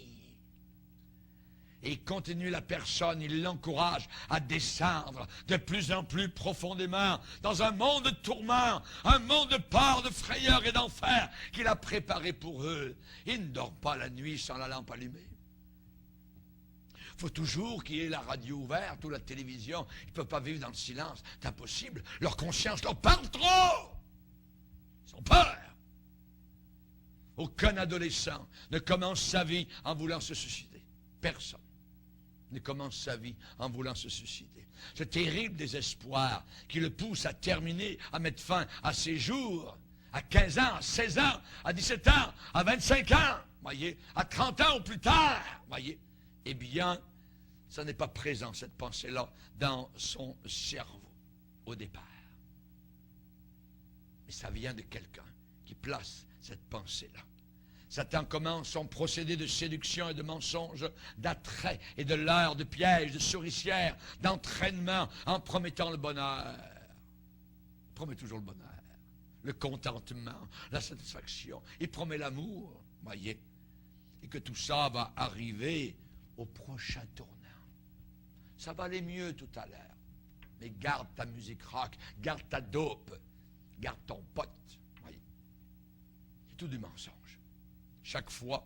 Et il continue la personne, il l'encourage à descendre de plus en plus profondément dans un monde de tourments, un monde de peur, de frayeur et d'enfer qu'il a préparé pour eux. Ils ne dorment pas la nuit sans la lampe allumée. Il faut toujours qu'il y ait la radio ouverte ou la télévision. Ils ne peuvent pas vivre dans le silence. C'est impossible. Leur conscience leur parle trop. Ils ont peur. Aucun adolescent ne commence sa vie en voulant se suicider. Personne ne commence sa vie en voulant se suicider. Ce terrible désespoir qui le pousse à terminer, à mettre fin à ses jours, à 15 ans, à 16 ans, à 17 ans, à 25 ans, voyez, à 30 ans ou plus tard, voyez. Eh bien, ça n'est pas présent, cette pensée-là, dans son cerveau, au départ. Mais ça vient de quelqu'un qui place cette pensée-là. Satan commence son procédé de séduction et de mensonge, d'attrait et de leurre, de piège, de souricière, d'entraînement, en promettant le bonheur. Il promet toujours le bonheur, le contentement, la satisfaction. Il promet l'amour, voyez, et que tout ça va arriver au prochain tournant. Ça va aller mieux tout à l'heure. Mais garde ta musique rock, garde ta dope, garde ton pote. Voyez. C'est tout du mensonge. Chaque fois,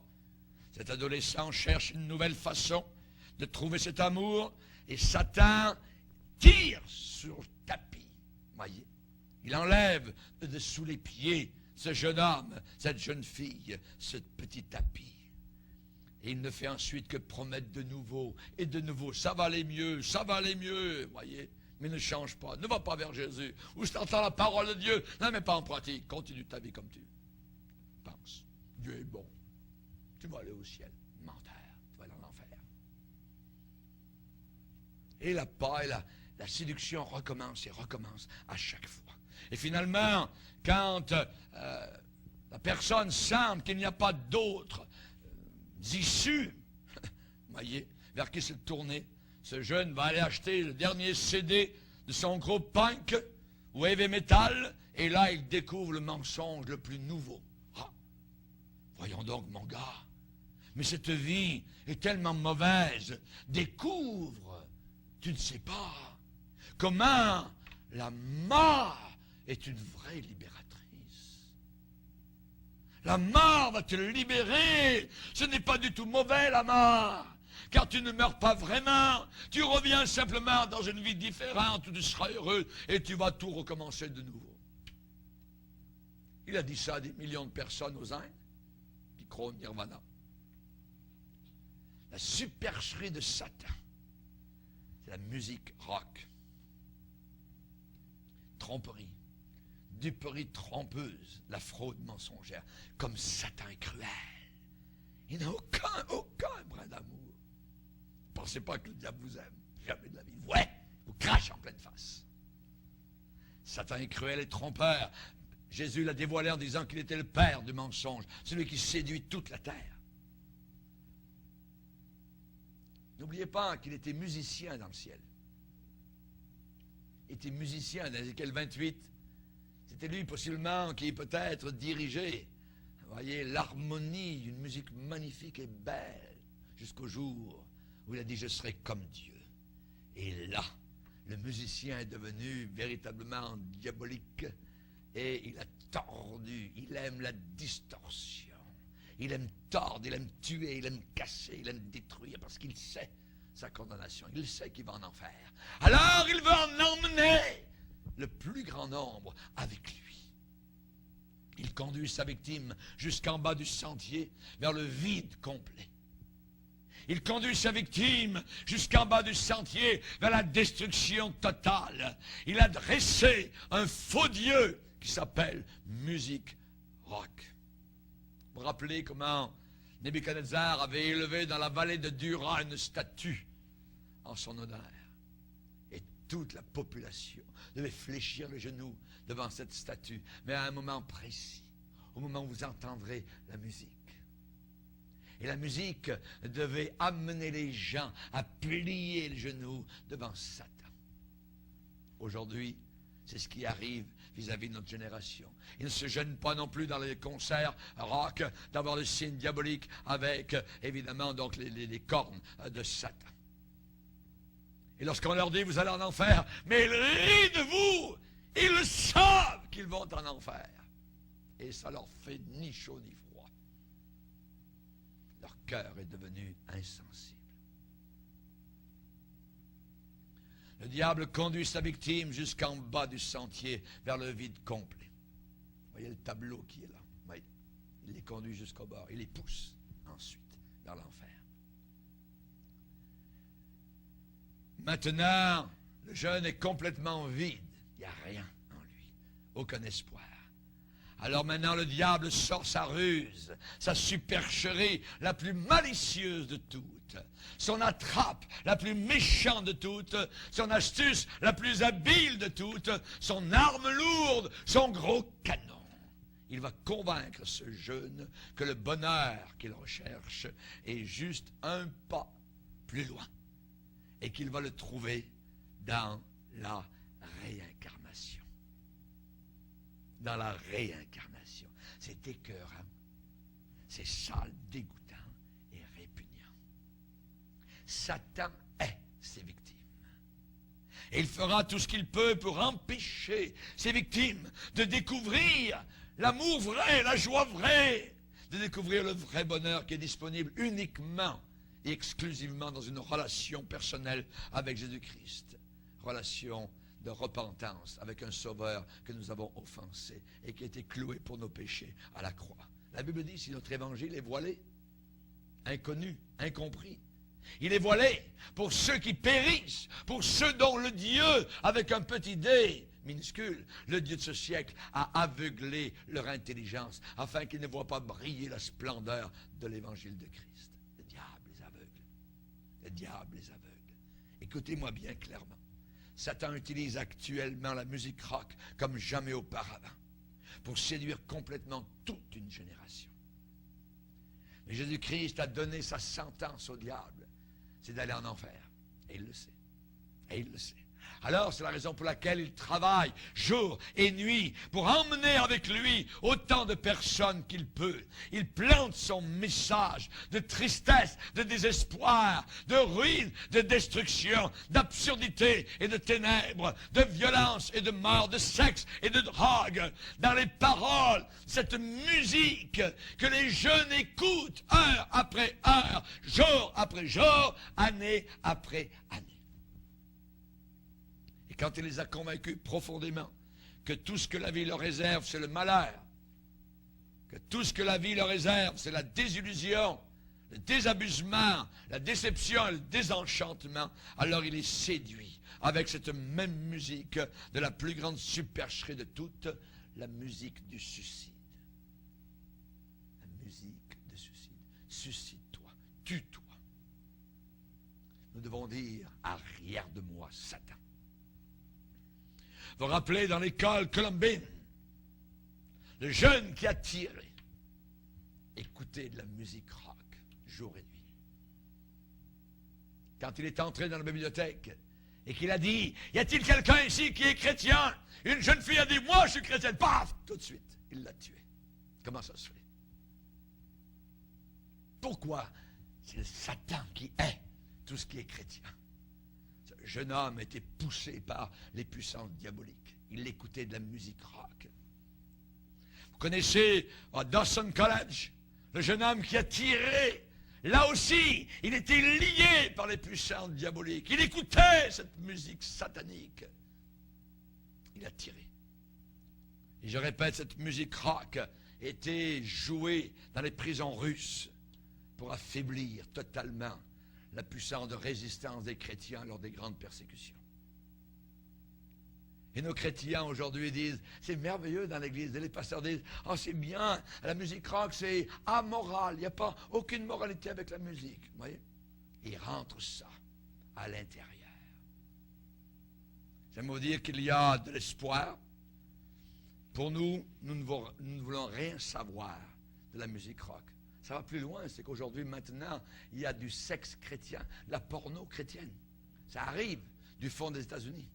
cet adolescent cherche une nouvelle façon de trouver cet amour et Satan tire sur le tapis. Voyez. Il enlève de dessous les pieds ce jeune homme, cette jeune fille, ce petit tapis. Et il ne fait ensuite que promettre de nouveau et de nouveau. Ça va aller mieux, voyez. Mais ne change pas, ne va pas vers Jésus. Ou si tu entends la parole de Dieu, ne la mets pas en pratique. Continue ta vie comme tu penses. Dieu est bon. Tu vas aller au ciel. Menteur, tu vas aller en enfer. Et la paille, la séduction recommence et recommence à chaque fois. Et finalement, quand la personne sent qu'il n'y a pas d'autre issue, voyez, vers qui se tourner, ce jeune va aller acheter le dernier CD de son groupe punk ou heavy metal, et là, il découvre le mensonge le plus nouveau. Ah, voyons donc, mon gars, mais cette vie est tellement mauvaise. Découvre, tu ne sais pas, comment la mort est une vraie libératrice. La mort va te libérer. Ce n'est pas du tout mauvais, la mort. Car tu ne meurs pas vraiment. Tu reviens simplement dans une vie différente où tu seras heureux et tu vas tout recommencer de nouveau. Il a dit ça à des millions de personnes aux Indes qui croient au nirvana. La supercherie de Satan, c'est la musique rock. Tromperie. Duperie trompeuse, la fraude mensongère, comme Satan est cruel. Il n'a aucun brin d'amour. Ne pensez pas que le diable vous aime, jamais de la vie. Ouais, vous crache en pleine face. Satan est cruel et trompeur. Jésus l'a dévoilé en disant qu'il était le père du mensonge, celui qui séduit toute la terre. N'oubliez pas qu'il était musicien dans le ciel. Il était musicien dans Ézéchiel 28. C'était lui possiblement qui peut-être dirigeait, vous voyez, l'harmonie d'une musique magnifique et belle, jusqu'au jour où il a dit « Je serai comme Dieu ». Et là, le musicien est devenu véritablement diabolique et il a tordu, il aime la distorsion. Il aime tordre, il aime tuer, il aime casser, il aime détruire parce qu'il sait sa condamnation. Il sait qu'il va en enfer. Alors il veut en emmener le plus grand nombre avec lui. Il conduit sa victime jusqu'en bas du sentier, vers le vide complet. Il conduit sa victime jusqu'en bas du sentier vers la destruction totale. Il a dressé un faux Dieu qui s'appelle musique rock. Vous vous rappelez comment Nebuchadnezzar avait élevé dans la vallée de Dura une statue en son honneur. Et toute la population devait fléchir le genou devant cette statue. Mais à un moment précis, au moment où vous entendrez la musique. Et la musique devait amener les gens à plier le genou devant Satan. Aujourd'hui, c'est ce qui arrive vis-à-vis de notre génération. Ils ne se gênent pas non plus dans les concerts rock d'avoir le signe diabolique avec, évidemment, donc les cornes de Satan. Et lorsqu'on leur dit, vous allez en enfer, mais ils rient de vous. Ils le savent qu'ils vont en enfer. Et ça leur fait ni chaud ni froid. Leur cœur est devenu insensible. Le diable conduit sa victime jusqu'en bas du sentier, vers le vide complet. Vous voyez le tableau qui est là. Oui. Il les conduit jusqu'au bord. Il les pousse ensuite vers l'enfer. Maintenant, le jeune est complètement vide. Il n'y a rien en lui. Aucun espoir. Alors maintenant, le diable sort sa ruse, sa supercherie la plus malicieuse de toutes, son attrape la plus méchante de toutes, son astuce la plus habile de toutes, son arme lourde, son gros canon. Il va convaincre ce jeune que le bonheur qu'il recherche est juste un pas plus loin et qu'il va le trouver dans la réincarnation. Dans la réincarnation. C'est écœurant, c'est sale, dégoûtant et répugnant. Satan est ses victimes. Et il fera tout ce qu'il peut pour empêcher ses victimes de découvrir l'amour vrai, la joie vraie, de découvrir le vrai bonheur qui est disponible uniquement et exclusivement dans une relation personnelle avec Jésus-Christ. Relation de repentance avec un sauveur que nous avons offensé et qui a été cloué pour nos péchés à la croix. La Bible dit, si notre évangile est voilé, inconnu, incompris, il est voilé pour ceux qui périssent, pour ceux dont le Dieu, avec un petit D minuscule, le Dieu de ce siècle, a aveuglé leur intelligence afin qu'ils ne voient pas briller la splendeur de l'évangile de Christ. Le diable les aveugle. Le diable les aveugle. Écoutez-moi bien clairement. Satan utilise actuellement la musique rock comme jamais auparavant pour séduire complètement toute une génération. Mais Jésus-Christ a donné sa sentence au diable, c'est d'aller en enfer. Et il le sait. Et il le sait. Alors, c'est la raison pour laquelle il travaille jour et nuit pour emmener avec lui autant de personnes qu'il peut. Il plante son message de tristesse, de désespoir, de ruine, de destruction, d'absurdité et de ténèbres, de violence et de mort, de sexe et de drogue. Dans les paroles, cette musique que les jeunes écoutent heure après heure, jour après jour, année après année. Quand il les a convaincus profondément que tout ce que la vie leur réserve, c'est le malheur, que tout ce que la vie leur réserve, c'est la désillusion, le désabusement, la déception et le désenchantement, alors il est séduit avec cette même musique de la plus grande supercherie de toutes, la musique du suicide. La musique du suicide. Suicide-toi, tue-toi. Nous devons dire, arrière de moi, Satan. Vous vous rappelez dans l'école colombine, le jeune qui a tiré, écoutait de la musique rock, jour et nuit. Quand il est entré dans la bibliothèque et qu'il a dit, y a-t-il quelqu'un ici qui est chrétien? Une jeune fille a dit, moi je suis chrétienne. Paf! Tout de suite, il l'a tué. Comment ça se fait? Pourquoi? C'est le Satan qui est tout ce qui est chrétien. Ce jeune homme était poussé par les puissances diaboliques. Il écoutait de la musique rock. Vous connaissez à Dawson College, le jeune homme qui a tiré. Là aussi, il était lié par les puissances diaboliques. Il écoutait cette musique satanique. Il a tiré. Et je répète, cette musique rock était jouée dans les prisons russes pour affaiblir totalement la puissance de résistance des chrétiens lors des grandes persécutions. Et nos chrétiens aujourd'hui disent, c'est merveilleux dans l'église, et les pasteurs disent, oh c'est bien, la musique rock c'est amoral, il n'y a pas aucune moralité avec la musique. Vous voyez? Ils rentrent ça à l'intérieur. J'aimerais vous dire qu'il y a de l'espoir. Pour nous, nous ne voulons rien savoir de la musique rock. Ça va plus loin, c'est qu'aujourd'hui, maintenant, il y a du sexe chrétien, de la porno chrétienne. Ça arrive du fond des États-Unis.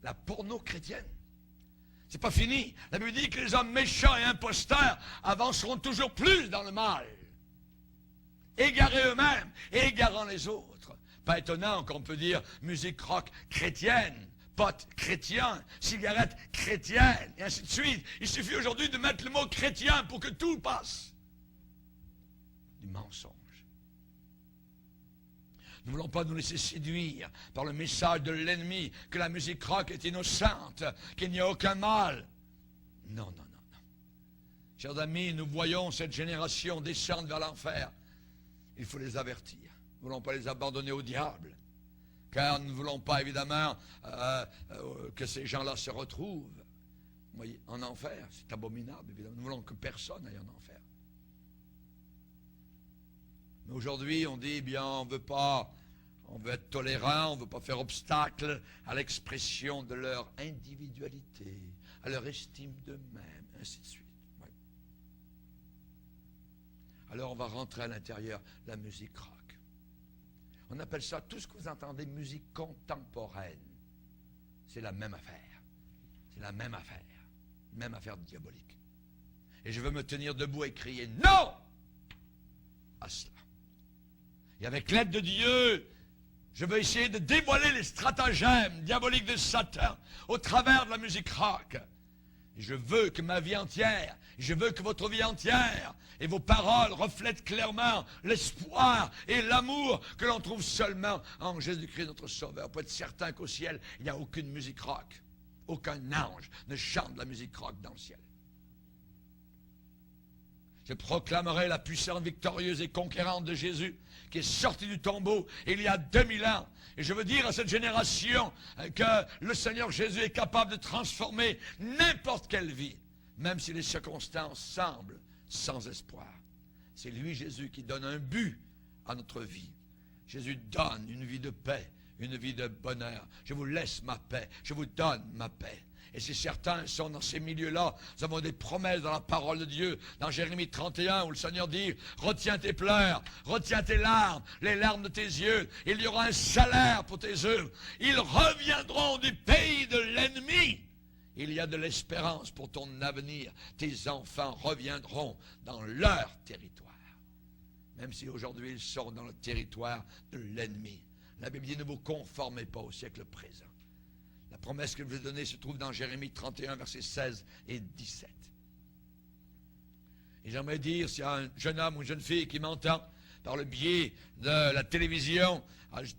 La porno chrétienne. C'est pas fini. La Bible dit que les hommes méchants et imposteurs avanceront toujours plus dans le mal. Égarés eux-mêmes et égarant les autres. Pas étonnant qu'on peut dire musique rock chrétienne, potes chrétiens, cigarettes chrétiennes, et ainsi de suite. Il suffit aujourd'hui de mettre le mot chrétien pour que tout passe. Du mensonge. Nous ne voulons pas nous laisser séduire par le message de l'ennemi que la musique rock est innocente, qu'il n'y a aucun mal. Non, non, non, non. Chers amis, nous voyons cette génération descendre vers l'enfer. Il faut les avertir. Nous ne voulons pas les abandonner au diable. Car nous ne voulons pas, évidemment, que ces gens-là se retrouvent. Vous voyez, en enfer. C'est abominable, évidemment. Nous voulons que personne aille en enfer. Mais aujourd'hui, on dit, eh bien, on veut être tolérant, on ne veut pas faire obstacle à l'expression de leur individualité, à leur estime d'eux-mêmes, ainsi de suite. Oui. Alors on va rentrer à l'intérieur de la musique rock. On appelle ça, tout ce que vous entendez, musique contemporaine. C'est la même affaire. C'est la même affaire. Même affaire diabolique. Et je veux me tenir debout et crier non à cela. Et avec l'aide de Dieu, je veux essayer de dévoiler les stratagèmes diaboliques de Satan au travers de la musique rock. Et je veux que ma vie entière, je veux que votre vie entière et vos paroles reflètent clairement l'espoir et l'amour que l'on trouve seulement en Jésus-Christ notre Sauveur. Pour être certain qu'au ciel, il n'y a aucune musique rock. Aucun ange ne chante la musique rock dans le ciel. Je proclamerai la puissance victorieuse et conquérante de Jésus qui est sorti du tombeau il y a 2000 ans. Et je veux dire à cette génération que le Seigneur Jésus est capable de transformer n'importe quelle vie, même si les circonstances semblent sans espoir. C'est lui, Jésus, qui donne un but à notre vie. Jésus donne une vie de paix, une vie de bonheur. Je vous laisse ma paix, je vous donne ma paix. Et si certains sont dans ces milieux-là, nous avons des promesses dans la parole de Dieu, dans Jérémie 31, où le Seigneur dit, retiens tes pleurs, retiens tes larmes, les larmes de tes yeux, il y aura un salaire pour tes œuvres. Ils reviendront du pays de l'ennemi. Il y a de l'espérance pour ton avenir. Tes enfants reviendront dans leur territoire. Même si aujourd'hui ils sont dans le territoire de l'ennemi. La Bible dit, ne vous conformez pas au siècle présent. La promesse que je vous ai donnée se trouve dans Jérémie 31, versets 16 et 17. Et j'aimerais dire, s'il y a un jeune homme ou une jeune fille qui m'entend par le biais de la télévision,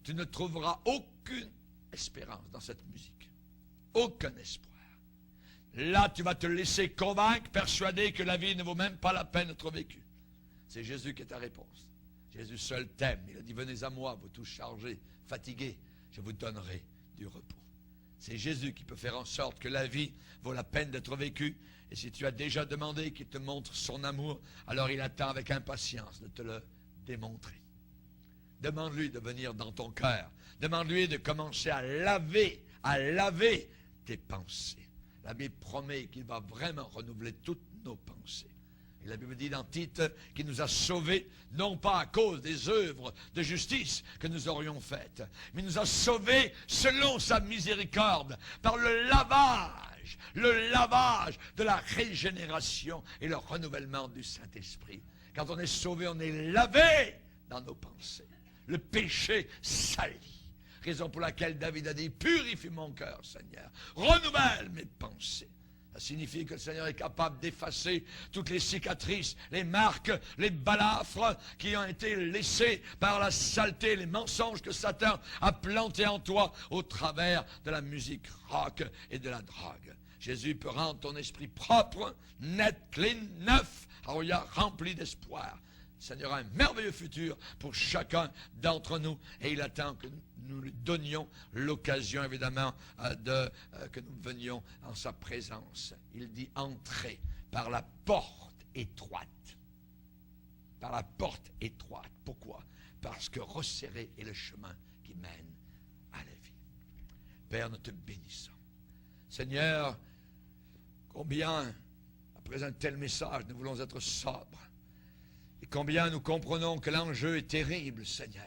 tu ne trouveras aucune espérance dans cette musique. Aucun espoir. Là, tu vas te laisser convaincre, persuader que la vie ne vaut même pas la peine d'être vécue. C'est Jésus qui est ta réponse. Jésus seul t'aime. Il a dit, venez à moi, vous tous chargés, fatigués, je vous donnerai du repos. C'est Jésus qui peut faire en sorte que la vie vaut la peine d'être vécue. Et si tu as déjà demandé qu'il te montre son amour, alors il attend avec impatience de te le démontrer. Demande-lui de venir dans ton cœur. Demande-lui de commencer à laver tes pensées. La Bible promet qu'il va vraiment renouveler toutes nos pensées. Et la Bible dit dans Tite qu'il nous a sauvés, non pas à cause des œuvres de justice que nous aurions faites, mais il nous a sauvés selon sa miséricorde, par le lavage de la régénération et le renouvellement du Saint-Esprit. Quand on est sauvé, on est lavé dans nos pensées. Le péché salit. Raison pour laquelle David a dit, purifie mon cœur, Seigneur, renouvelle mes pensées. Ça signifie que le Seigneur est capable d'effacer toutes les cicatrices, les marques, les balafres qui ont été laissés par la saleté, les mensonges que Satan a plantés en toi au travers de la musique rock et de la drogue. Jésus peut rendre ton esprit propre, net, clean, neuf, rempli d'espoir. Seigneur, a un merveilleux futur pour chacun d'entre nous. Et il attend que nous lui donnions l'occasion, évidemment, que nous venions en sa présence. Il dit, entrez par la porte étroite. Par la porte étroite. Pourquoi? Parce que resserré est le chemin qui mène à la vie. Père, nous te bénissons. Seigneur, combien, après un tel message, nous voulons être sobres. Et combien nous comprenons que l'enjeu est terrible, Seigneur.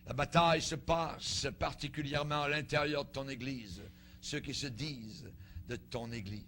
La bataille se passe particulièrement à l'intérieur de ton Église, ceux qui se disent de ton Église.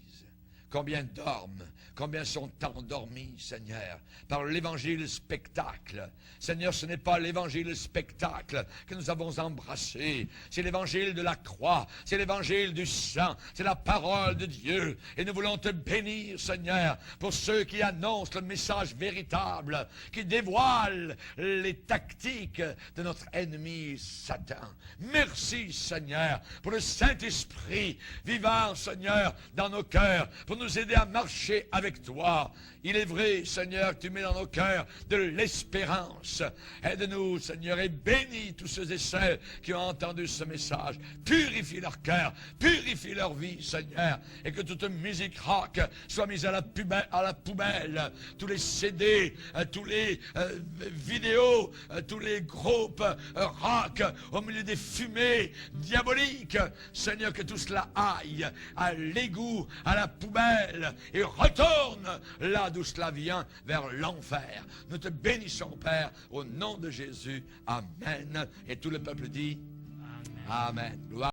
Combien dorment, combien sont endormis, Seigneur, par l'évangile spectacle. Seigneur, ce n'est pas l'évangile spectacle que nous avons embrassé, c'est l'évangile de la croix, c'est l'évangile du sang, c'est la parole de Dieu. Et nous voulons te bénir, Seigneur, pour ceux qui annoncent le message véritable, qui dévoilent les tactiques de notre ennemi Satan. Merci, Seigneur, pour le Saint-Esprit vivant, Seigneur, dans nos cœurs, pour nous aider à marcher avec toi. Il est vrai, Seigneur, que tu mets dans nos cœurs de l'espérance. Aide-nous, Seigneur, et bénis tous ceux et celles qui ont entendu ce message. Purifie leur cœur, purifie leur vie, Seigneur, et que toute musique rock soit mise à la poubelle. Tous les CD, tous les vidéos, tous les groupes rock au milieu des fumées diaboliques. Seigneur, que tout cela aille à l'égout, à la poubelle, et retourne là d'où cela vient, vers l'enfer. Nous te bénissons, Père, au nom de Jésus. Amen. Et tout le peuple dit Amen. Amen. Gloire